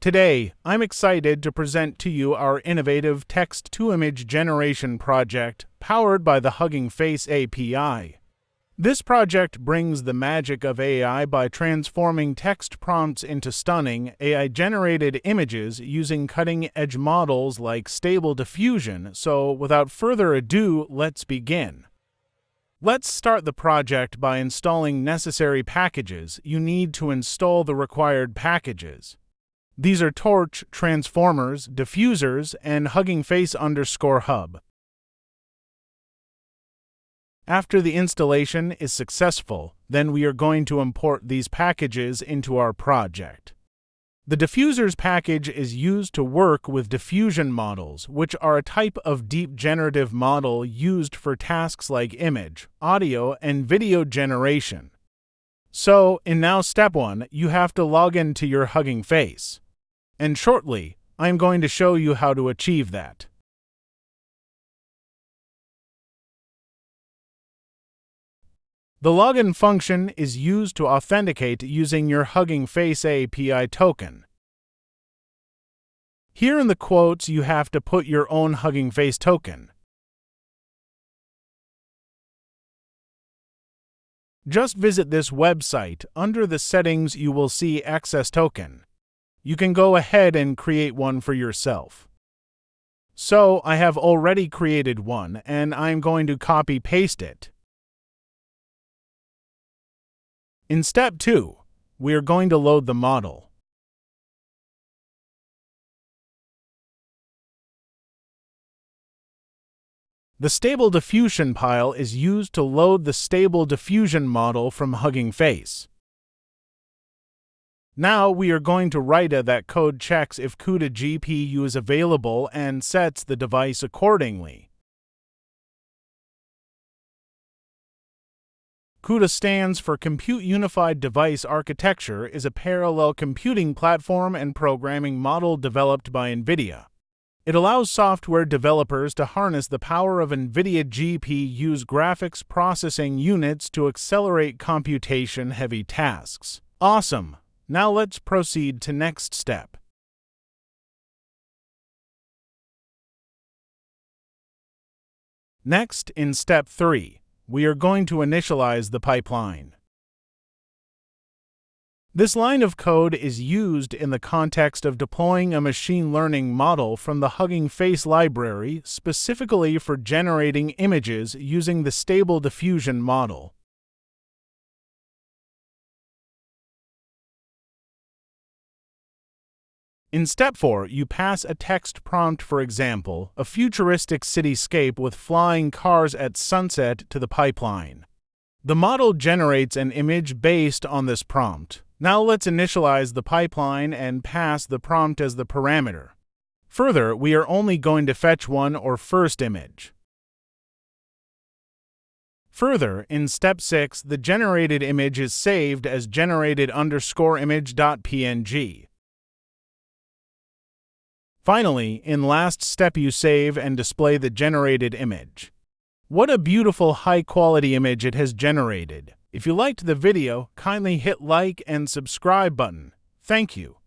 Today, I'm excited to present to you our innovative text-to-image generation project powered by the Huggingface API. This project brings the magic of AI by transforming text prompts into stunning, AI-generated images using cutting-edge models like Stable Diffusion. So, without further ado, let's begin. Let's start the project by installing necessary packages. You need to install the required packages. These are Torch, Transformers, Diffusers, and Huggingface_hub. After the installation is successful, then we are going to import these packages into our project. The Diffusers package is used to work with diffusion models, which are a type of deep generative model used for tasks like image, audio, and video generation. So, in now step 1, you have to log into your Hugging Face. And shortly, I am going to show you how to achieve that. The login function is used to authenticate using your Hugging Face API token. Here in the quotes, you have to put your own Hugging Face token. Just visit this website. Under the settings, you will see Access Token. You can go ahead and create one for yourself. So, I have already created one, and I'm going to copy-paste it. In step 2, we are going to load the model. The Stable Diffusion pile is used to load the Stable Diffusion model from Hugging Face. Now we are going to write that code checks if CUDA GPU is available and sets the device accordingly. CUDA stands for Compute Unified Device Architecture, is a parallel computing platform and programming model developed by NVIDIA. It allows software developers to harness the power of NVIDIA GPU's graphics processing units to accelerate computation-heavy tasks. Awesome! Now let's proceed to next step. Next, in step 3, we are going to initialize the pipeline. This line of code is used in the context of deploying a machine learning model from the Hugging Face library specifically for generating images using the Stable Diffusion model. In step 4, you pass a text prompt, for example, a futuristic cityscape with flying cars at sunset, to the pipeline. The model generates an image based on this prompt. Now let's initialize the pipeline and pass the prompt as the parameter. Further, we are only going to fetch one or first image. Further, in step 6, the generated image is saved as generated_image.png. Finally, in last step, you save and display the generated image. What a beautiful high-quality image it has generated. If you liked the video, kindly hit like and subscribe button. Thank you.